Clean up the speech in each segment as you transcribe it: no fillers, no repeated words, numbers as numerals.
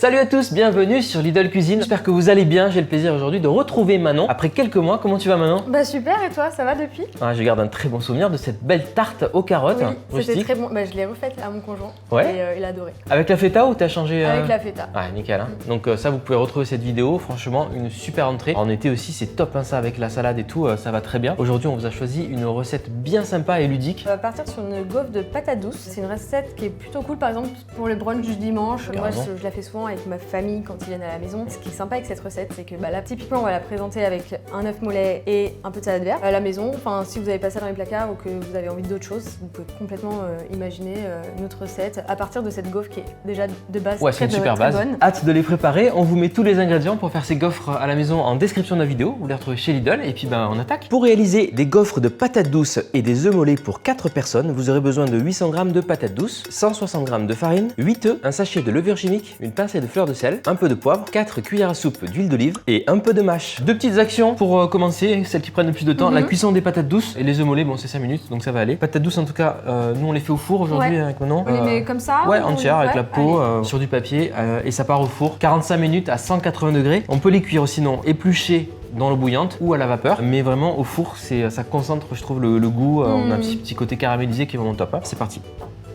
Salut à tous, bienvenue sur Lidl Cuisine. J'espère que vous allez bien. J'ai le plaisir aujourd'hui de retrouver Manon après quelques mois. Comment tu vas, Manon? Bah super, et toi, ça va depuis? Je garde un très bon souvenir de cette belle tarte aux carottes. Oui, c'était très bon. Bah, je l'ai refaite à mon conjoint et il a adoré. Avec la feta ou t'as changé? Avec la feta. Ah, nickel. Hein. Donc ça, vous pouvez retrouver cette vidéo. Franchement, une super entrée. En été aussi, c'est top, hein, ça, avec la salade et tout, ça va très bien. Aujourd'hui, on vous a choisi une recette bien sympa et ludique. On va partir sur une gaufre de patates douces. C'est une recette qui est plutôt cool, par exemple, pour le brunch du dimanche. Moi, je la fais souvent avec ma famille quand ils viennent à la maison. Ce qui est sympa avec cette recette, c'est que là, typiquement, on va la présenter avec un œuf mollet et un peu de salade verte à la maison. Enfin, si vous avez pas ça dans les placards ou que vous avez envie d'autre chose, vous pouvez complètement imaginer notre recette à partir de cette gaufre qui est déjà de base c'est une super base. Bonne. Hâte de les préparer. On vous met tous les ingrédients pour faire ces gaufres à la maison en description de la vidéo. Vous les retrouvez chez Lidl et puis on attaque. Pour réaliser des gaufres de patates douces et des œufs mollets pour 4 personnes, vous aurez besoin de 800 g de patates douces, 160 g de farine, 8 œufs, un sachet de levure chimique, une pincée de fleur de sel, un peu de poivre, 4 cuillères à soupe d'huile d'olive et un peu de mâche. Deux petites actions pour commencer, celles qui prennent le plus de temps. La cuisson des patates douces et les œufs mollets, c'est 5 minutes donc ça va aller. Patates douces en tout cas, nous on les fait au four aujourd'hui avec Manon. On les met comme ça? Ouais, entière avec la peau sur du papier et ça part au four. 45 minutes à 180 degrés. On peut les cuire sinon épluchés dans l'eau bouillante ou à la vapeur, mais vraiment au four, ça concentre, je trouve, le goût. On a un petit côté caramélisé qui est vraiment top. C'est parti.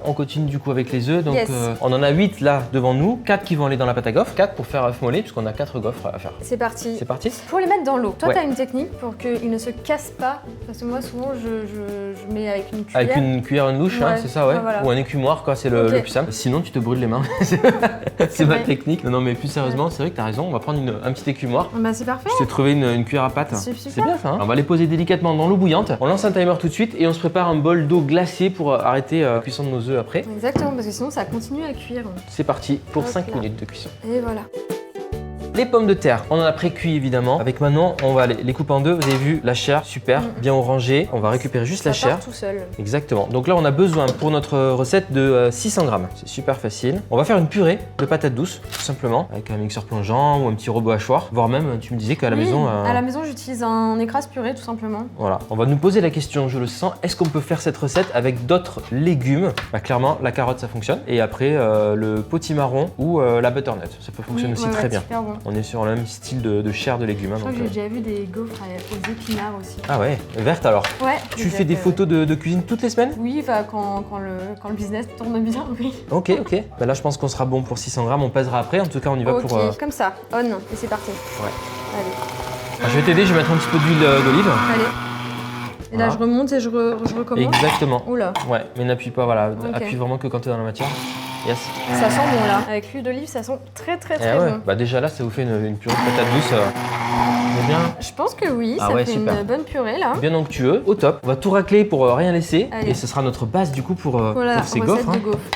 On continue du coup avec les œufs, donc on en a 8 là devant nous, 4 qui vont aller dans la pâte à gaufre, 4 pour faire œuf mollet puisqu'on a 4 gaufres à faire. C'est parti. C'est parti. Pour les mettre dans l'eau, toi tu as une technique pour qu'ils ne se cassent pas, parce que moi souvent je mets avec une cuillère. Avec une cuillère, une louche, c'est ça, voilà. Ou un écumoire, quoi, c'est le plus simple. Sinon tu te brûles les mains, c'est ma technique. Non mais plus sérieusement, c'est vrai que tu as raison, on va prendre un petit écumoire. Bah c'est parfait. Je t'ai trouvé une cuillère à pâte. C'est bien ça, hein. On va les poser délicatement dans l'eau bouillante, on lance un timer tout de suite et on se prépare un bol d'eau glacée pour arrêter la cuisson de nos œufs après. Exactement. Parce que sinon ça continue à cuire. C'est parti pour 5 minutes de cuisson. Et voilà. Les pommes de terre, on en a pré-cuit évidemment. Avec Manon, on va les couper en deux. Vous avez vu la chair, super, bien orangée. On va récupérer juste la chair. Ça part tout seul. Exactement. Donc là, on a besoin pour notre recette de 600 g. C'est super facile. On va faire une purée de patates douces, tout simplement, avec un mixeur plongeant ou un petit robot hachoir. Voire même, tu me disais qu'à la maison... À la maison, j'utilise un écrase-purée, tout simplement. Voilà. On va nous poser la question, je le sens, est-ce qu'on peut faire cette recette avec d'autres légumes? Clairement, la carotte, ça fonctionne. Et après, le potimarron ou la butternut. Ça peut fonctionner aussi très bien. Bon. On est sur le même style de chair de légumes. Je crois que j'ai déjà vu des gaufres aux épinards aussi. Ah ouais, verte alors? Ouais. Tu fais des photos de cuisine toutes les semaines? Oui, quand le business tourne bien, oui. Ok. Là, je pense qu'on sera bon pour 600 g. On pèsera après. En tout cas, on y va pour... Comme ça, on, et c'est parti. Ouais. Allez. Je vais t'aider, je vais mettre un petit peu d'huile d'olive. Allez. Et là, je remonte et je recommence. Exactement. Oula. Ouais, mais n'appuie pas, voilà. Appuie vraiment que quand tu es dans la matière. Yes. Ça sent bon là. Avec l'huile d'olive, ça sent très bon. Déjà là, ça vous fait une purée de patates douces. Bien. Je pense que oui, ça fait une bonne purée là. Bien onctueux, au top. On va tout racler pour rien laisser. Allez. Et ce sera notre base du coup pour ces gaufres.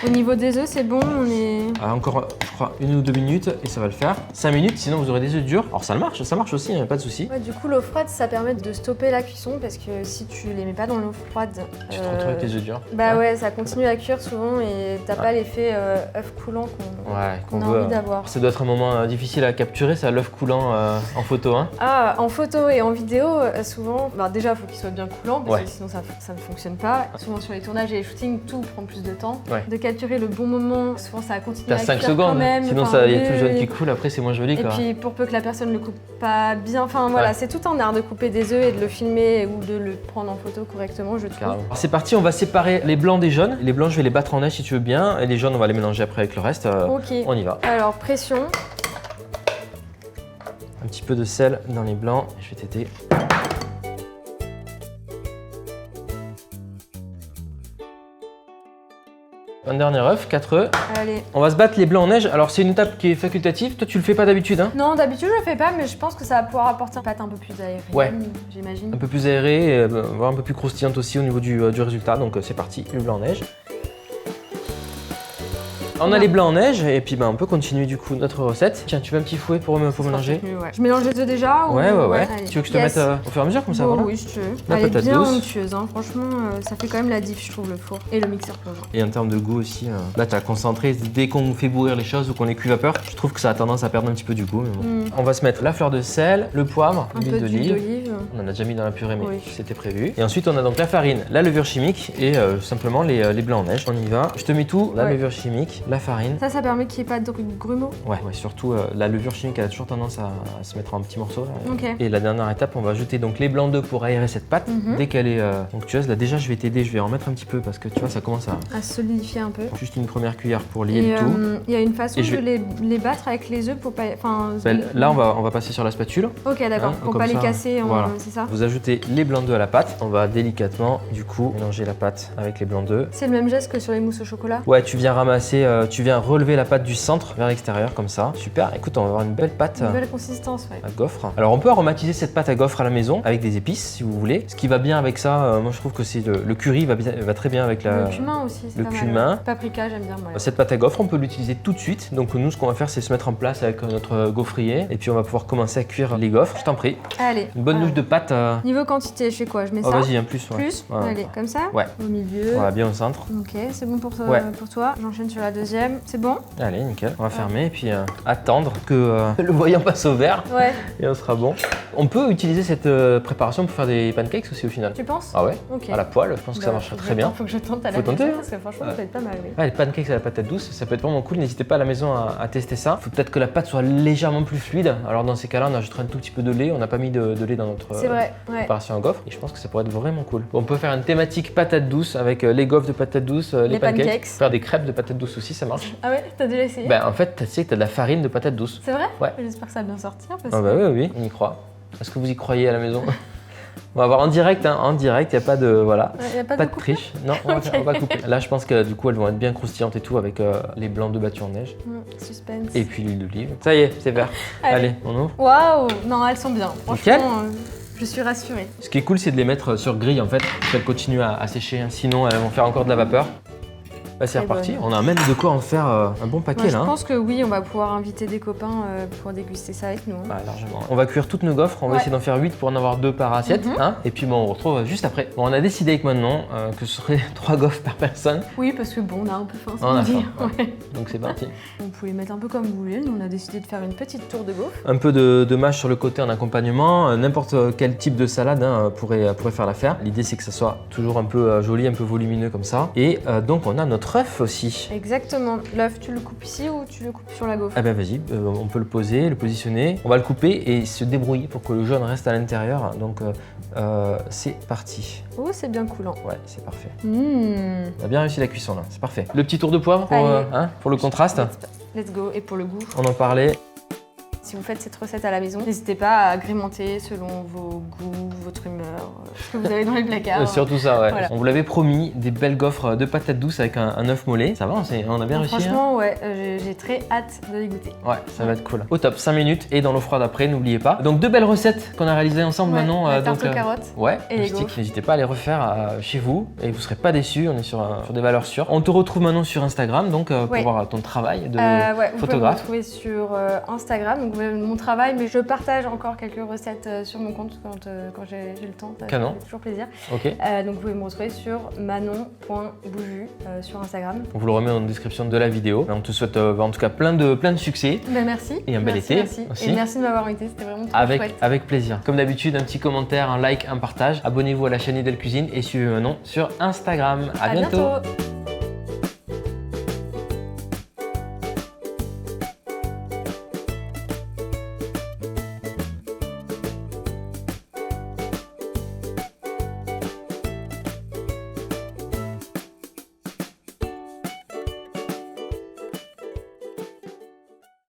Au niveau des œufs, c'est bon, on est... Encore, je crois, 1 ou 2 minutes et ça va le faire. 5 minutes, sinon vous aurez des œufs durs. Alors ça marche aussi, pas de souci. Ouais, du coup, l'eau froide, ça permet de stopper la cuisson parce que si tu les mets pas dans l'eau froide... Tu te retrouves avec les œufs durs. Bah ouais, ça continue à cuire souvent et t'as pas l'effet œuf coulant qu'on a envie d'avoir. Ça doit être un moment difficile à capturer, ça, l'œuf coulant en photo. Hein. Ah, en photo et en vidéo, souvent, déjà, il faut qu'il soit bien coulant parce que sinon ça ne fonctionne pas. Souvent sur les tournages et les shootings, tout prend plus de temps. De capturer le bon moment, souvent ça continue à cuire 5 secondes, quand même. Sinon il y a tout le jaune qui coule, après c'est moins joli. Et puis pour peu que la personne le coupe pas bien, voilà, c'est tout un art de couper des œufs et de le filmer ou de le prendre en photo correctement, je trouve. C'est parti, on va séparer les blancs des jaunes. Les blancs, je vais les battre en neige si tu veux bien, et les jaunes, on va les mélanger après avec le reste. On y va. Alors pression. Un petit peu de sel dans les blancs, je vais t'aider. Un dernier œuf, 4 œufs. Allez. On va se battre les blancs en neige. Alors c'est une étape qui est facultative. Toi tu le fais pas d'habitude, hein? Non, d'habitude je le fais pas, mais je pense que ça va pouvoir apporter une pâte un peu plus aérée. J'imagine. Un peu plus aérée, voire un peu plus croustillante aussi au niveau du résultat. Donc c'est parti, le blanc en neige. On a les blancs en neige et puis on peut continuer du coup notre recette. Tiens, tu veux un petit fouet pour mélanger? Je mélange les œufs déjà ou... Ouais. Tu veux que je te mette au fur et à mesure comme ça? Voilà. Oui, je te. Elle est bien onctueuse, hein. Franchement, ça fait quand même la diff, je trouve, le four et le mixeur plongeant. Et en termes de goût aussi, là tu as concentré. Dès qu'on fait bouillir les choses ou qu'on les cuit vapeur, je trouve que ça a tendance à perdre un petit peu du goût. Mais bon. On va se mettre la fleur de sel, le poivre, l'huile d'olive. On en a déjà mis dans la purée, mais c'était prévu. Et ensuite, on a donc la farine, la levure chimique et simplement les blancs en neige. On y va. Je te mets tout, la levure chimique, la farine. Ça permet qu'il n'y ait pas de grumeaux. Ouais, surtout la levure chimique elle a toujours tendance à se mettre en petits morceaux. Là. Ok. Et la dernière étape, on va ajouter donc les blancs d'œufs pour aérer cette pâte. Dès qu'elle est onctueuse, là déjà je vais t'aider, je vais en mettre un petit peu parce que tu vois ça commence à se solidifier un peu. Juste une première cuillère pour lier le tout. Il y a une façon de les battre avec les œufs pour pas. Là on va passer sur la spatule. Ok, d'accord. Pour pas les casser, voilà. C'est ça. Vous ajoutez les blancs d'œufs à la pâte. On va délicatement du coup mélanger la pâte avec les blancs d'œufs. C'est le même geste que sur les mousses au chocolat. Ouais, tu viens ramasser, tu viens relever la pâte du centre vers l'extérieur comme ça. Super. Écoute, on va avoir une belle pâte. Une belle consistance, ouais. À gaufre. Alors on peut aromatiser cette pâte à gaufre à la maison avec des épices si vous voulez. Ce qui va bien avec ça, moi je trouve que c'est le curry va très bien avec le cumin aussi. Le cumin. Paprika, j'aime bien. Moi. Cette pâte à gaufre, on peut l'utiliser tout de suite. Donc nous, ce qu'on va faire, c'est se mettre en place avec notre gaufrier et puis on va pouvoir commencer à cuire les gaufres. Je t'en prie. Allez. Une bonne louche de pâte. Niveau quantité, je fais quoi? Je mets ça. Vas-y, un plus. Ouais. Plus. Ouais. Allez, comme ça. Ouais. Au milieu. Voilà, bien au centre. Ok, c'est bon pour toi. Ouais. Pour toi. J'enchaîne sur la deuxième. C'est bon? Allez, nickel. On va fermer et puis attendre que le voyant passe au vert. Ouais. Et on sera bon. On peut utiliser cette préparation pour faire des pancakes aussi au final. Tu penses? Ah ouais. Ok. À la poêle, je pense que ça marcherait très bien. Faut que je tente à la maison parce que franchement, ça peut être pas mal. Oui. Ah, les pancakes à la patate douce, ça peut être vraiment cool. N'hésitez pas à la maison à tester ça. Il faut peut-être que la pâte soit légèrement plus fluide. Alors dans ces cas-là, on ajoutera un tout petit peu de lait. On n'a pas mis de lait dans notre préparation à gaufre. Et je pense que ça pourrait être vraiment cool. On peut faire une thématique patate douce avec les gaufres de patate douce, les pancakes. Faire des crêpes de patate douce aussi, ça marche. Ah ouais, t'as déjà essayé? En fait, tu sais que t'as de la farine de patate douce. C'est vrai? Ouais. J'espère que ça va bien sortir. Oui, on y croit. Est-ce que vous y croyez à la maison? On va voir en direct, il n'y a pas de pas de triche. Non, on va couper. Là, je pense que du coup, elles vont être bien croustillantes et tout avec les blancs de battus en neige. Suspense. Et puis l'huile d'olive. Ça y est, c'est vert. Allez, on ouvre. Waouh! Non, elles sont bien. Franchement, je suis rassurée. Ce qui est cool, c'est de les mettre sur grille en fait, pour qu'elles continuent à sécher. Sinon, elles vont faire encore de la vapeur. Bah, c'est reparti, on a même de quoi en faire un bon paquet là. Je pense que oui, on va pouvoir inviter des copains pour déguster ça avec nous. Bah, largement. On va cuire toutes nos gaufres, on va essayer d'en faire 8 pour en avoir 2 par assiette. Et puis on retrouve juste après. Bon, on a décidé avec Manon que ce serait 3 gaufres par personne. Oui, parce que bon, on a un peu faim, on a faim. Donc c'est parti. Vous pouvez mettre un peu comme vous voulez. Nous, on a décidé de faire une petite tour de gaufres. Un peu de mâche sur le côté en accompagnement. N'importe quel type de salade pourrait faire l'affaire. L'idée, c'est que ça soit toujours un peu joli, un peu volumineux comme ça. Et donc on a notre œuf aussi. Exactement. L'œuf, tu le coupes ici ou tu le coupes sur la gaufre? Ah ben vas-y, on peut le poser, le positionner. On va le couper et se débrouiller pour que le jaune reste à l'intérieur. Donc c'est parti. Oh, c'est bien coulant. Ouais, c'est parfait. On a bien réussi la cuisson là, c'est parfait. Le petit tour de poivre pour le contraste. Let's go. Et pour le goût. On en parlait. Si vous faites cette recette à la maison, n'hésitez pas à agrémenter selon vos goûts, votre humeur, ce que vous avez dans les placards. Surtout ça, ouais. Voilà. On vous l'avait promis, des belles gaufres de patates douces avec un œuf mollet. Ça va, on a bien réussi. Franchement, ouais, j'ai très hâte de les goûter. Ouais, ça va être cool. Au top, 5 minutes et dans l'eau froide après, n'oubliez pas. Donc 2 belles recettes qu'on a réalisées ensemble maintenant. La tarte aux carottes. Ouais, et les gaufres. N'hésitez pas à les refaire chez vous et vous ne serez pas déçus. On est sur des valeurs sûres. On te retrouve maintenant sur Instagram donc pour voir ton travail de photographe. Vous pouvez me retrouver sur Instagram, donc mon travail. Mais je partage encore quelques recettes sur mon compte quand j'ai le temps. Ça fait toujours plaisir. Ok. Donc vous pouvez me retrouver sur manon.bouju sur Instagram. On vous le remet en description de la vidéo. On te souhaite en tout cas plein de succès. Merci. Et un bel été. Merci. Aussi. Et merci de m'avoir invité, c'était vraiment trop chouette. Avec plaisir. Comme d'habitude, un petit commentaire, un like, un partage. Abonnez-vous à la chaîne Idel Cuisine et suivez Manon sur Instagram. À bientôt.